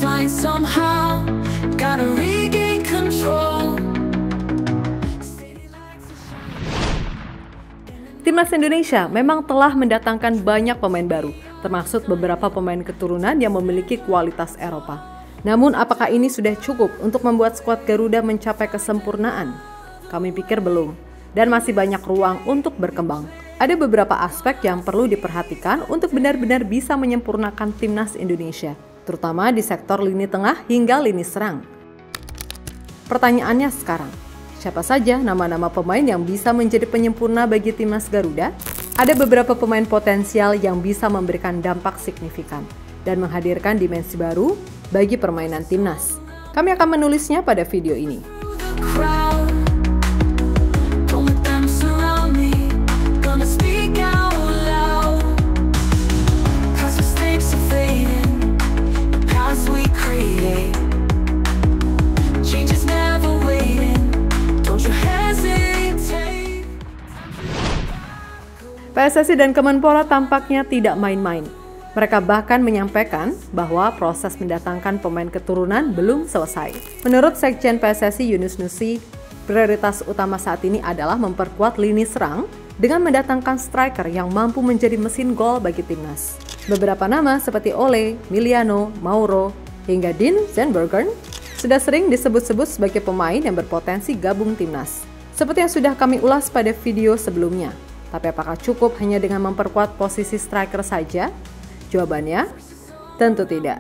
flying somehow, gotta regain control. Timnas Indonesia memang telah mendatangkan banyak pemain baru, termasuk beberapa pemain keturunan yang memiliki kualitas Eropa. Namun apakah ini sudah cukup untuk membuat skuad Garuda mencapai kesempurnaan? Kami pikir belum, dan masih banyak ruang untuk berkembang. Ada beberapa aspek yang perlu diperhatikan untuk benar-benar bisa menyempurnakan Timnas Indonesia, terutama di sektor lini tengah hingga lini serang. Pertanyaannya sekarang, siapa saja nama-nama pemain yang bisa menjadi penyempurna bagi Timnas Garuda? Ada beberapa pemain potensial yang bisa memberikan dampak signifikan dan menghadirkan dimensi baru bagi permainan Timnas. Kami akan menulisnya pada video ini. PSSI dan Kemenpora tampaknya tidak main-main. Mereka bahkan menyampaikan bahwa proses mendatangkan pemain keturunan belum selesai. Menurut Sekjen PSSI Yunus Nusi, prioritas utama saat ini adalah memperkuat lini serang dengan mendatangkan striker yang mampu menjadi mesin gol bagi timnas. Beberapa nama seperti Ole, Miliano, Mauro, hingga Dean Zandbergen sudah sering disebut-sebut sebagai pemain yang berpotensi gabung timnas. Seperti yang sudah kami ulas pada video sebelumnya. Tapi apakah cukup hanya dengan memperkuat posisi striker saja? Jawabannya, tentu tidak.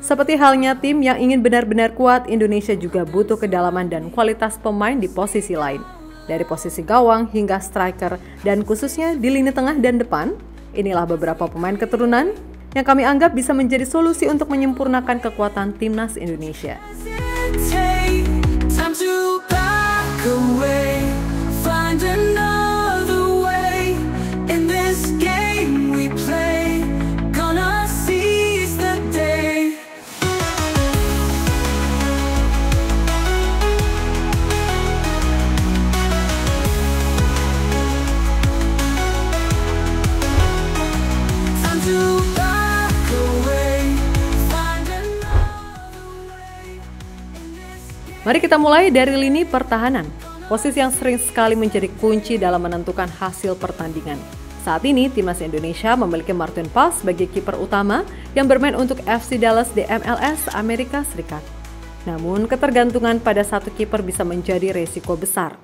Seperti halnya tim yang ingin benar-benar kuat, Indonesia juga butuh kedalaman dan kualitas pemain di posisi lain. Dari posisi gawang hingga striker dan khususnya di lini tengah dan depan, inilah beberapa pemain keturunan yang kami anggap bisa menjadi solusi untuk menyempurnakan kekuatan Timnas Indonesia. Mari kita mulai dari lini pertahanan, posisi yang sering sekali menjadi kunci dalam menentukan hasil pertandingan. Saat ini, Timnas Indonesia memiliki Martin Paes sebagai kiper utama yang bermain untuk FC Dallas di MLS Amerika Serikat. Namun, ketergantungan pada satu kiper bisa menjadi resiko besar,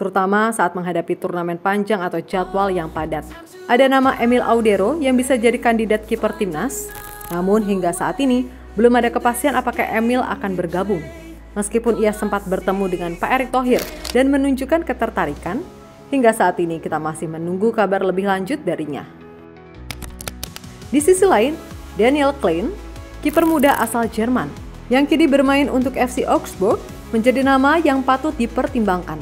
terutama saat menghadapi turnamen panjang atau jadwal yang padat. Ada nama Emil Audero yang bisa jadi kandidat kiper Timnas, namun hingga saat ini belum ada kepastian apakah Emil akan bergabung. Meskipun ia sempat bertemu dengan Pak Erick Thohir dan menunjukkan ketertarikan, hingga saat ini kita masih menunggu kabar lebih lanjut darinya. Di sisi lain, Daniel Klein, kiper muda asal Jerman, yang kini bermain untuk FC Augsburg, menjadi nama yang patut dipertimbangkan.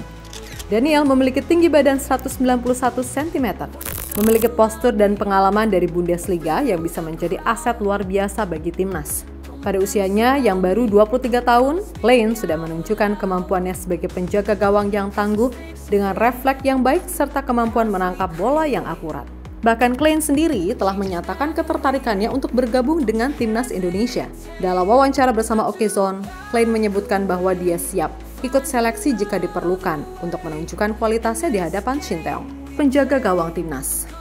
Daniel memiliki tinggi badan 191 cm, memiliki postur dan pengalaman dari Bundesliga yang bisa menjadi aset luar biasa bagi timnas. Pada usianya yang baru 23 tahun, Klein sudah menunjukkan kemampuannya sebagai penjaga gawang yang tangguh dengan refleks yang baik serta kemampuan menangkap bola yang akurat. Bahkan Klein sendiri telah menyatakan ketertarikannya untuk bergabung dengan Timnas Indonesia. Dalam wawancara bersama Okezone, Klein menyebutkan bahwa dia siap ikut seleksi jika diperlukan untuk menunjukkan kualitasnya di hadapan Shin Tae-yong, penjaga gawang Timnas.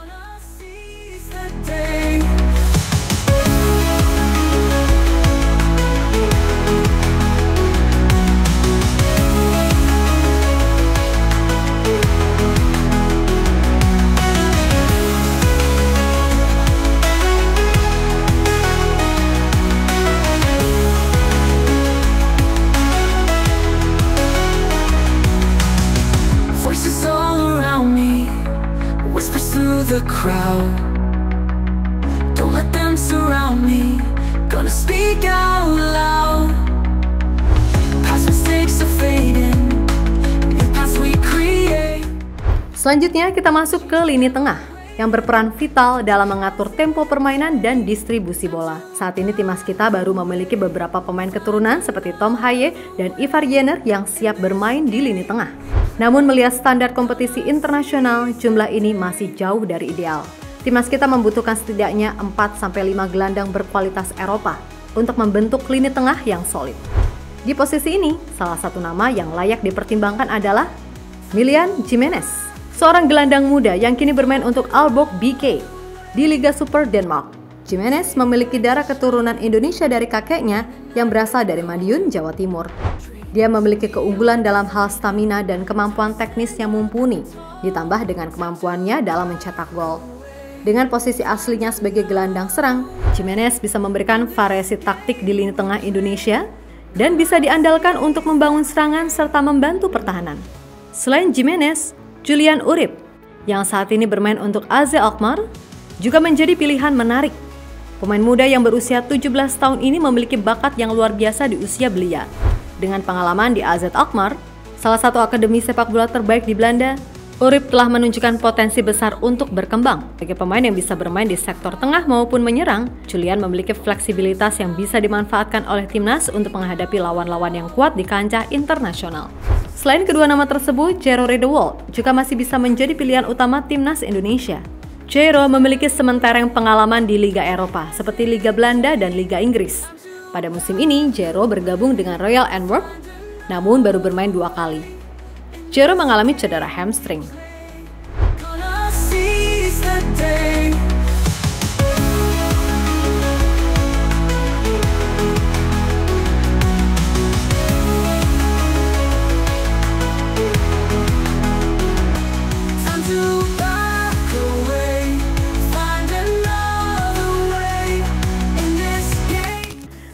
The crowd, don't let them surround me, gonna speak out loud. Past mistakes are fading, new paths we create. Selanjutnya kita masuk ke lini tengah yang berperan vital dalam mengatur tempo permainan dan distribusi bola. Saat ini timnas kita baru memiliki beberapa pemain keturunan seperti Tom Haye dan Ivar Jenner yang siap bermain di lini tengah. Namun melihat standar kompetisi internasional, jumlah ini masih jauh dari ideal. Timnas kita membutuhkan setidaknya 4-5 gelandang berkualitas Eropa untuk membentuk lini tengah yang solid. Di posisi ini, salah satu nama yang layak dipertimbangkan adalah Milian Jimenez, seorang gelandang muda yang kini bermain untuk Aalborg BK di Liga Super Denmark. Jimenez memiliki darah keturunan Indonesia dari kakeknya yang berasal dari Madiun, Jawa Timur. Dia memiliki keunggulan dalam hal stamina dan kemampuan teknis yang mumpuni, ditambah dengan kemampuannya dalam mencetak gol. Dengan posisi aslinya sebagai gelandang serang, Jimenez bisa memberikan variasi taktik di lini tengah Indonesia dan bisa diandalkan untuk membangun serangan serta membantu pertahanan. Selain Jimenez, Julian Urip yang saat ini bermain untuk AZ Alkmaar juga menjadi pilihan menarik. Pemain muda yang berusia 17 tahun ini memiliki bakat yang luar biasa di usia belia. Dengan pengalaman di AZ Alkmaar, salah satu akademi sepak bola terbaik di Belanda, Urip telah menunjukkan potensi besar untuk berkembang. Sebagai pemain yang bisa bermain di sektor tengah maupun menyerang, Julian memiliki fleksibilitas yang bisa dimanfaatkan oleh timnas untuk menghadapi lawan-lawan yang kuat di kancah internasional. Selain kedua nama tersebut, Jero Riedewald juga masih bisa menjadi pilihan utama timnas Indonesia. Jero memiliki sementereng pengalaman di Liga Eropa seperti Liga Belanda dan Liga Inggris. Pada musim ini, Jero bergabung dengan Royal Antwerp, namun baru bermain 2 kali. Jero mengalami cedera hamstring.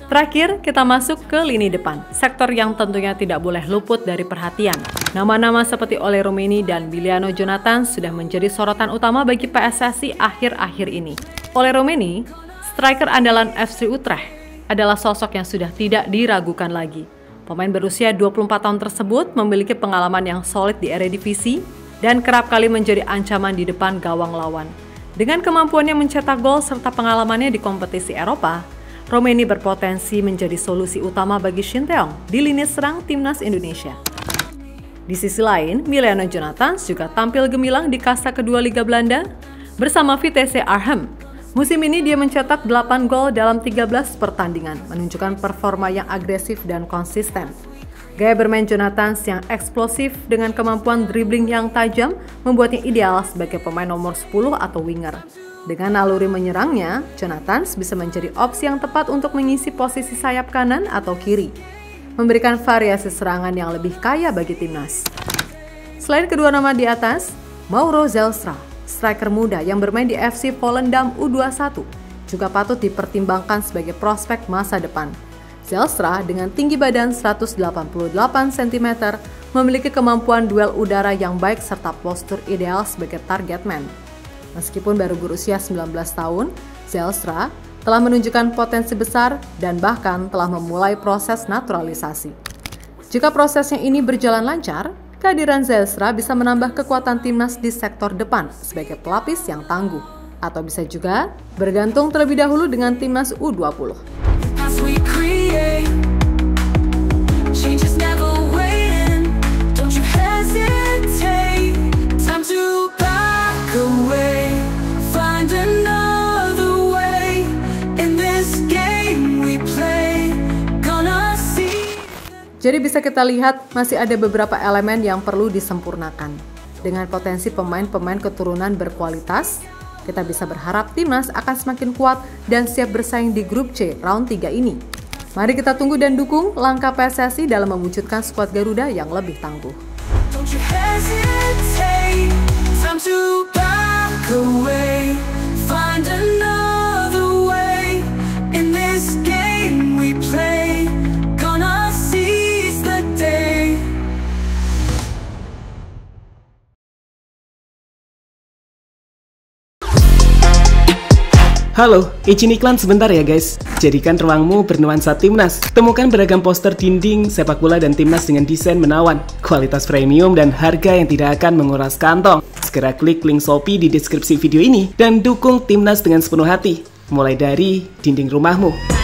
Terakhir, kita masuk ke lini depan, sektor yang tentunya tidak boleh luput dari perhatian. Nama-nama seperti Ole Roemeny dan Biliano Jonathan sudah menjadi sorotan utama bagi PSSI akhir-akhir ini. Ole Roemeny, striker andalan FC Utrecht, adalah sosok yang sudah tidak diragukan lagi. Pemain berusia 24 tahun tersebut memiliki pengalaman yang solid di Eredivisie dan kerap kali menjadi ancaman di depan gawang lawan. Dengan kemampuannya mencetak gol serta pengalamannya di kompetisi Eropa, Roemeny berpotensi menjadi solusi utama bagi Shin Tae-yong di lini serang timnas Indonesia. Di sisi lain, Miliano Jonathan juga tampil gemilang di kasta kedua Liga Belanda bersama Vitesse Arnhem. Musim ini dia mencetak 8 gol dalam 13 pertandingan, menunjukkan performa yang agresif dan konsisten. Gaya bermain Jonathan yang eksplosif dengan kemampuan dribbling yang tajam membuatnya ideal sebagai pemain nomor 10 atau winger. Dengan naluri menyerangnya, Jonathan bisa menjadi opsi yang tepat untuk mengisi posisi sayap kanan atau kiri, memberikan variasi serangan yang lebih kaya bagi timnas. Selain kedua nama di atas, Mauro Zijlstra, striker muda yang bermain di FC Volendam U21, juga patut dipertimbangkan sebagai prospek masa depan. Zijlstra dengan tinggi badan 188 cm memiliki kemampuan duel udara yang baik serta postur ideal sebagai target man. Meskipun baru berusia 19 tahun, Zijlstra telah menunjukkan potensi besar dan bahkan telah memulai proses naturalisasi. Jika prosesnya ini berjalan lancar, kehadiran Zijlstra bisa menambah kekuatan timnas di sektor depan sebagai pelapis yang tangguh, atau bisa juga bergantung terlebih dahulu dengan timnas U20. Jadi bisa kita lihat masih ada beberapa elemen yang perlu disempurnakan. Dengan potensi pemain-pemain keturunan berkualitas, kita bisa berharap timnas akan semakin kuat dan siap bersaing di grup C round 3 ini. Mari kita tunggu dan dukung langkah PSSI dalam mewujudkan skuad Garuda yang lebih tangguh. Halo, izin iklan sebentar ya guys. Jadikan ruangmu bernuansa timnas. Temukan beragam poster dinding, sepak bola dan timnas dengan desain menawan, kualitas premium dan harga yang tidak akan menguras kantong. Segera klik link Shopee di deskripsi video ini dan dukung timnas dengan sepenuh hati. Mulai dari dinding rumahmu.